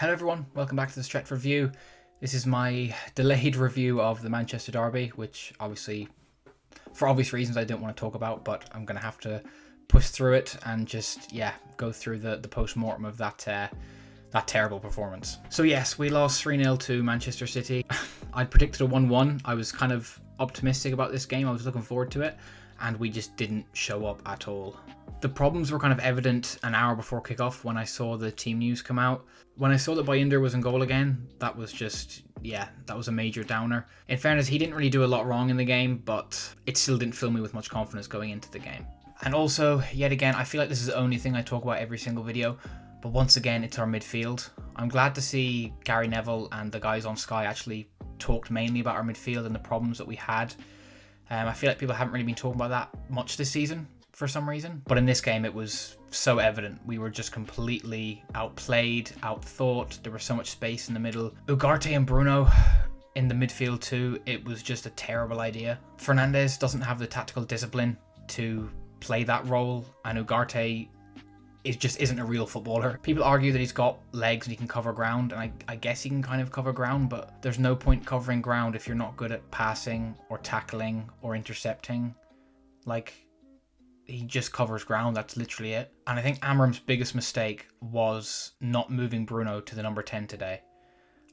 Hello everyone, welcome back to the Stretford review. This is my delayed review of the Manchester Derby, which obviously, for obvious reasons, I don't want to talk about, but I'm going to have to push through it and just, go through the post-mortem of that terrible performance. So yes, we lost 3-0 to Manchester City. I'd predicted a 1-1. I was kind of optimistic about this game. I was looking forward to it, and we just didn't show up at all. The problems were kind of evident an hour before kickoff when I saw the team news come out. When I saw that Baynder was in goal again, that was just, that was a major downer. In fairness, he didn't really do a lot wrong in the game, but it still didn't fill me with much confidence going into the game. And also, yet again, I feel like this is the only thing I talk about every single video, but once again, it's our midfield. I'm glad to see Gary Neville and the guys on Sky actually talked mainly about our midfield and the problems that we had. I feel like people haven't really been talking about that much this season for some reason. But in this game, it was so evident. We were just completely outplayed, outthought. There was so much space in the middle. Ugarte and Bruno in the midfield too. It was just a terrible idea. Fernandes doesn't have the tactical discipline to play that role, and Ugarte just isn't a real footballer. People argue that he's got legs and he can cover ground, and I guess he can kind of cover ground, but there's no point covering ground if you're not good at passing or tackling or intercepting. Like, he just covers ground, that's literally it. And I think Amram's biggest mistake was not moving Bruno to the number 10 today.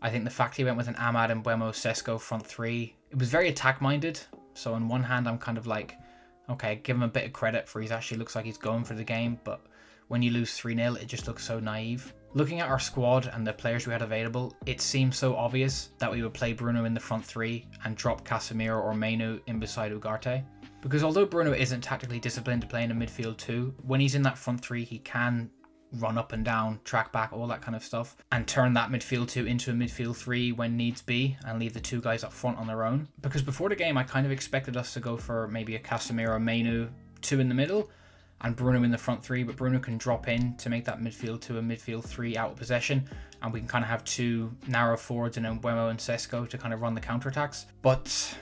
I think the fact he went with an Amad and Mbeumo Sesko front three, it was very attack-minded. So on one hand, I'm kind of like, okay, give him a bit of credit for he's actually looks like he's going for the game, but when you lose 3-0, it just looks so naive. Looking at our squad and the players we had available, it seemed so obvious that we would play Bruno in the front three and drop Casemiro or Mainu in beside Ugarte. Because although Bruno isn't tactically disciplined to play in a midfield too, when he's in that front three, he can run up and down, track back, all that kind of stuff, and turn that midfield two into a midfield three when needs be, and leave the two guys up front on their own. Because before the game, I kind of expected us to go for maybe a Casemiro, Mainu, two in the middle, and Bruno in the front three, but Bruno can drop in to make that midfield to a midfield three out of possession, and we can kind of have two narrow forwards and then Mbeumo and Sesko to kind of run the counterattacks. But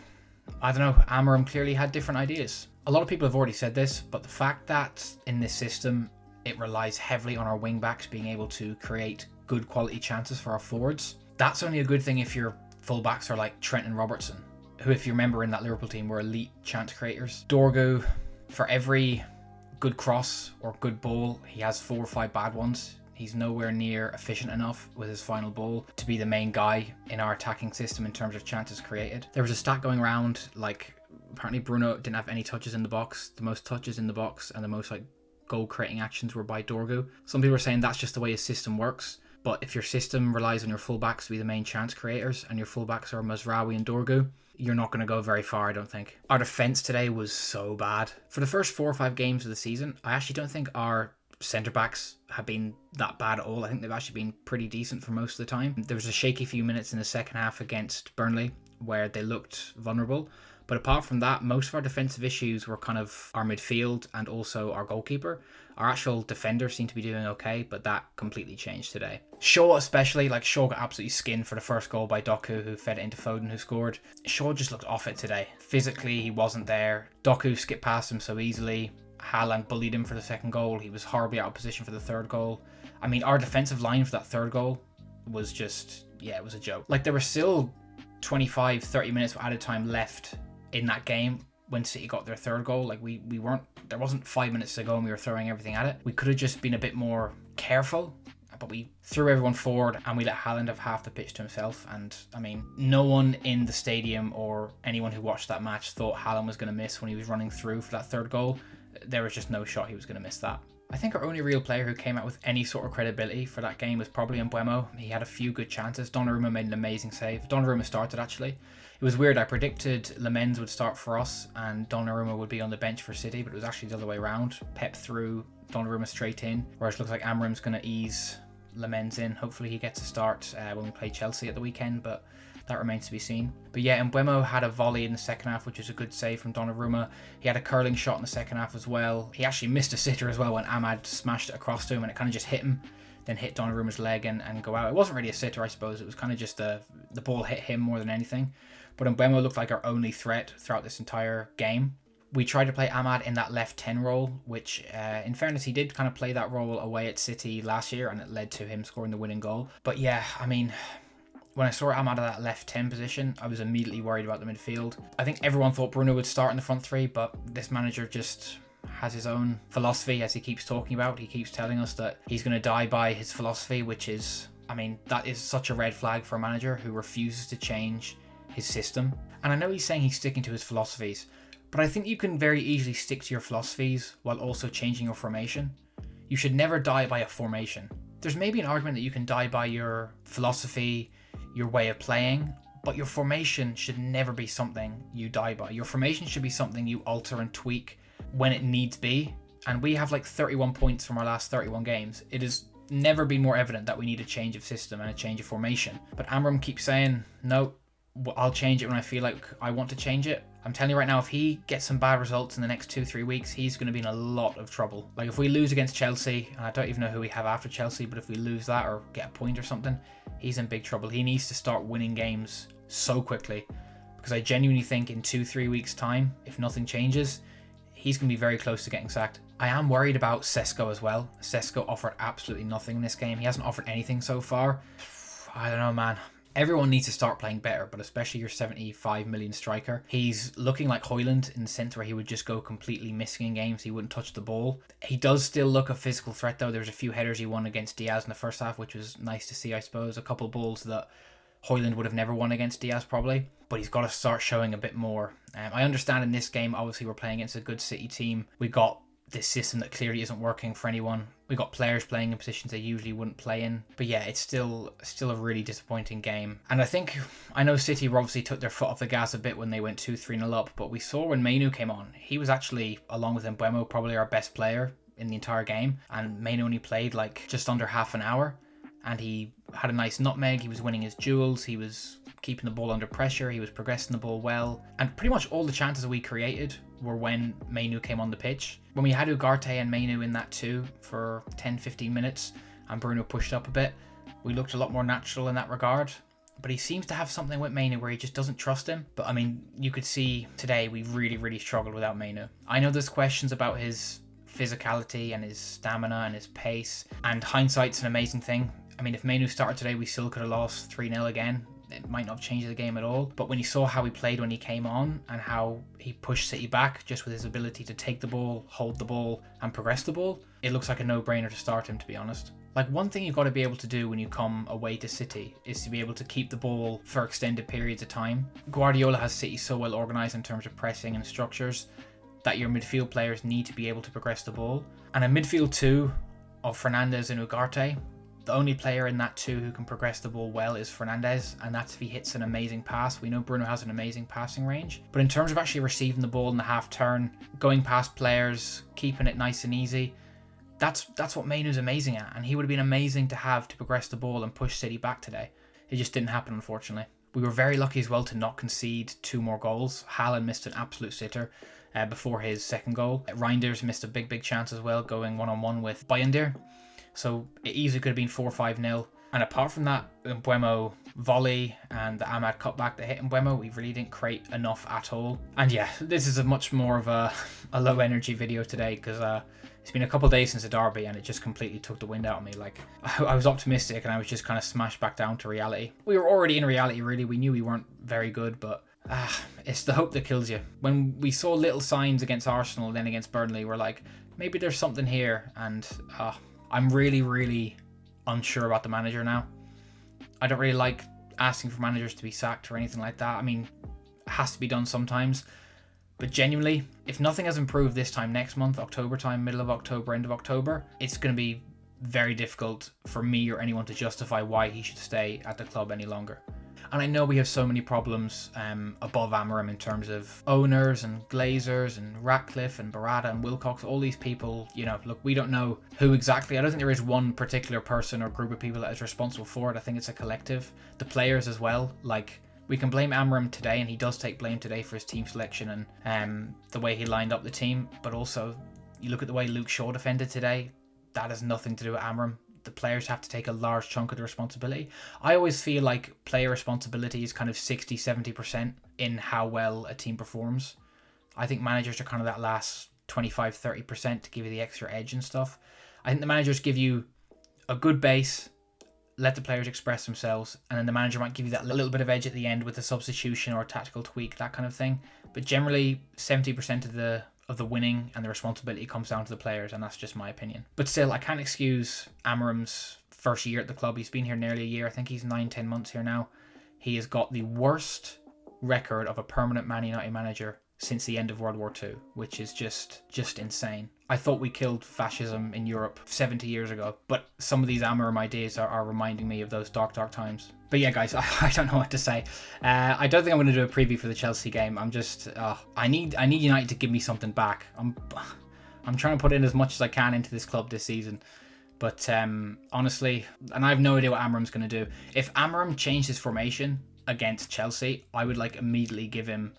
I don't know, Amarim clearly had different ideas. A lot of people have already said this, but the fact that in this system, it relies heavily on our wing backs being able to create good quality chances for our forwards, that's only a good thing if your full backs are like Trent and Robertson, who, if you remember in that Liverpool team, were elite chance creators. Dorgu, for every good cross or good ball, he has 4 or 5 bad ones. He's nowhere near efficient enough with his final ball to be the main guy in our attacking system in terms of chances created. There was a stat going around, like, apparently Bruno didn't have any touches in the box. The most touches in the box and the most goal creating actions were by Dorgu. Some people are saying that's just the way his system works. But if your system relies on your fullbacks to be the main chance creators and your fullbacks are Mazraoui and Dorgu, you're not going to go very far, I don't think. Our defence today was so bad. For the first 4 or 5 games of the season, I actually don't think our centre-backs have been that bad at all. I think they've actually been pretty decent for most of the time. There was a shaky few minutes in the second half against Burnley where they looked vulnerable. But apart from that, most of our defensive issues were kind of our midfield and also our goalkeeper. Our actual defenders seem to be doing okay, but that completely changed today. Shaw especially, Shaw got absolutely skinned for the first goal by Doku, who fed it into Foden, who scored. Shaw just looked off it today. Physically, he wasn't there. Doku skipped past him so easily. Haaland bullied him for the second goal. He was horribly out of position for the third goal. I mean, our defensive line for that third goal was just, it was a joke. There were still 25, 30 minutes of added time left in that game when City got their third goal. There wasn't 5 minutes to go and we were throwing everything at it. We could have just been a bit more careful, but we threw everyone forward and we let Haaland have half the pitch to himself. And I mean, no one in the stadium or anyone who watched that match thought Haaland was going to miss when he was running through for that third goal. There was just no shot he was going to miss that. I think our only real player who came out with any sort of credibility for that game was probably Mbeumo. He had a few good chances. Donnarumma made an amazing save. Donnarumma started, actually. It was weird. I predicted Lemens would start for us and Donnarumma would be on the bench for City, but it was actually the other way around. Pep threw Donnarumma straight in, whereas it looks like Amarim's going to ease Lemens in. Hopefully he gets a start when we play Chelsea at the weekend, but that remains to be seen. But yeah, Mbeumo had a volley in the second half, which was a good save from Donnarumma. He had a curling shot in the second half as well. He actually missed a sitter as well when Amad smashed it across to him and it kind of just hit him, then hit Donnarumma's leg and go out. It wasn't really a sitter, I suppose. It was kind of just the ball hit him more than anything. But Mbeumo looked like our only threat throughout this entire game. We tried to play Ahmad in that left 10 role, which in fairness, he did kind of play that role away at City last year, and it led to him scoring the winning goal. But yeah, I mean, when I saw Ahmad at that left 10 position, I was immediately worried about the midfield. I think everyone thought Bruno would start in the front three, but this manager just has his own philosophy, as he keeps talking about. He keeps telling us that he's going to die by his philosophy, which is, I mean, that is such a red flag for a manager who refuses to change his system. And I know he's saying he's sticking to his philosophies, but I think you can very easily stick to your philosophies while also changing your formation. You should never die by a formation. There's maybe an argument that you can die by your philosophy, your way of playing, but your formation should never be something you die by. Your formation should be something you alter and tweak when it needs be. And we have like 31 points from our last 31 games. It has never been more evident that we need a change of system and a change of formation. But Amram keeps saying, no, I'll change it when I feel like I want to change it. I'm telling you right now, if he gets some bad results in the next 2-3 weeks, he's going to be in a lot of trouble. Like if we lose against Chelsea, and I don't even know who we have after Chelsea, but if we lose that or get a point or something, he's in big trouble. He needs to start winning games so quickly, because I genuinely think in 2-3 weeks time, if nothing changes, he's going to be very close to getting sacked. I am worried about Sesko as well. Sesko offered absolutely nothing in this game. He hasn't offered anything so far. I don't know, man. Everyone needs to start playing better, but especially your 75 million striker. He's looking like Højlund in the sense where he would just go completely missing in games. He wouldn't touch the ball. He does still look a physical threat though. There's a few headers he won against Diaz in the first half, which was nice to see, I suppose. A couple of balls that Højlund would have never won against Diaz probably, but he's got to start showing a bit more. I understand in this game, obviously we're playing against a good City team. We got this system that clearly isn't working for anyone. We got players playing in positions they usually wouldn't play in. But yeah, it's still a really disappointing game. And I know City obviously took their foot off the gas a bit when they went 2-3-0 up, but we saw when Mainu came on, he was actually, along with Mbeumo, probably our best player in the entire game. And Mainu only played like just under half an hour, and he had a nice nutmeg. He was winning his duels. He was keeping the ball under pressure. He was progressing the ball well. And pretty much all the chances we created were when Mainu came on the pitch. When we had Ugarte and Mainu in that too for 10-15 minutes and Bruno pushed up a bit, we looked a lot more natural in that regard. But he seems to have something with Mainu where he just doesn't trust him. But I mean, you could see today we really struggled without Mainu. I know there's questions about his physicality and his stamina and his pace, and hindsight's an amazing thing. I mean, if Mainu started today, we still could have lost 3-0 again. It might not have changed the game at all. But when you saw how he played when he came on and how he pushed City back just with his ability to take the ball, hold the ball and progress the ball, it looks like a no-brainer to start him, to be honest. Like, one thing you've got to be able to do when you come away to City is to be able to keep the ball for extended periods of time. Guardiola has City so well organised in terms of pressing and structures that your midfield players need to be able to progress the ball. And a midfield two of Fernandes and Ugarte, the only player in that two who can progress the ball well is Fernandes, and that's if he hits an amazing pass. We know Bruno has an amazing passing range, but in terms of actually receiving the ball in the half turn, going past players, keeping it nice and easy, that's what Mainu's amazing at, and he would have been amazing to have to progress the ball and push City back today. It just didn't happen, unfortunately. We were very lucky as well to not concede 2 more goals. Haaland missed an absolute sitter before his second goal. Reinders missed a big chance as well, going one-on-one with Bayındır. So it easily could have been 4-5-0. And apart from that Mbeumo volley and the Ahmad cutback that hit Mbeumo, we really didn't create enough at all. And yeah, this is a much more of a low energy video today, because it's been a couple of days since the derby and it just completely took the wind out of me. Like, I was optimistic and I was just kind of smashed back down to reality. We were already in reality, really. We knew we weren't very good, but it's the hope that kills you. When we saw little signs against Arsenal, then against Burnley, we're like, maybe there's something here. And I'm really unsure about the manager now. I don't really like asking for managers to be sacked or anything like that. I mean, it has to be done sometimes. But genuinely, if nothing has improved this time next month, October time, middle of October, end of October, it's going to be very difficult for me or anyone to justify why he should stay at the club any longer. And I know we have so many problems above Amorim in terms of owners and Glazers and Ratcliffe and Barada and Wilcox, all these people, you know, look, we don't know who exactly. I don't think there is one particular person or group of people that is responsible for it. I think it's a collective. The players as well. Like, we can blame Amorim today, and he does take blame today for his team selection and the way he lined up the team. But also, you look at the way Luke Shaw defended today, that has nothing to do with Amorim. The players have to take a large chunk of the responsibility. I always feel like player responsibility is kind of 60-70% in how well a team performs. I think managers are kind of that last 25-30% to give you the extra edge and stuff. I think the managers give you a good base, let the players express themselves, and then the manager might give you that little bit of edge at the end with a substitution or a tactical tweak, that kind of thing. But generally, 70% of the winning and the responsibility comes down to the players, and that's just my opinion. But still, I can't excuse Amorim's first year at the club. He's been here nearly a year. I think he's 9-10 months here now. He has got the worst record of a permanent Man United manager since the end of World War II, which is just insane. I thought we killed fascism in Europe 70 years ago, but some of these Amorim ideas are reminding me of those dark time. But yeah, guys, I don't know what to say. I don't think I'm going to do a preview for the Chelsea game. I'm just, I need United to give me something back. I'm trying to put in as much as I can into this club this season. But honestly, and I have no idea what Amorim's going to do. If Amorim changed his formation against Chelsea, I would immediately give him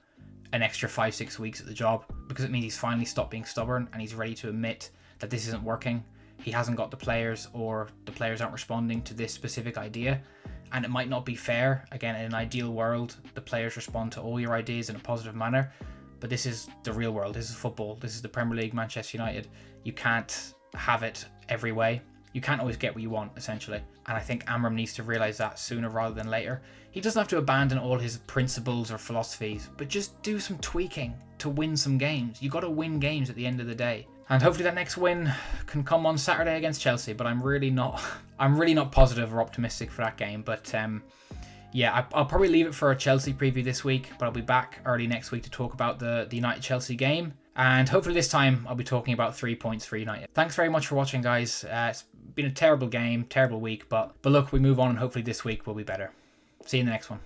an extra 5-6 weeks at the job, because it means he's finally stopped being stubborn and he's ready to admit that this isn't working. He hasn't got the players, or the players aren't responding to this specific idea, and it might not be fair. Again, in an ideal world, the players respond to all your ideas in a positive manner, but this is the real world. This is football. This is the Premier League, Manchester United. You can't have it every way. You can't always get what you want, essentially. And I think Amorim needs to realise that sooner rather than later. He doesn't have to abandon all his principles or philosophies, but just do some tweaking to win some games. You got to win games at the end of the day. And hopefully that next win can come on Saturday against Chelsea, but I'm really not positive or optimistic for that game. But yeah, I'll probably leave it for a Chelsea preview this week, but I'll be back early next week to talk about the United-Chelsea game. And hopefully this time I'll be talking about 3 points for United. Thanks very much for watching, guys. It's been a terrible game, terrible week, but look, we move on, and hopefully this week will be better. See you in the next one.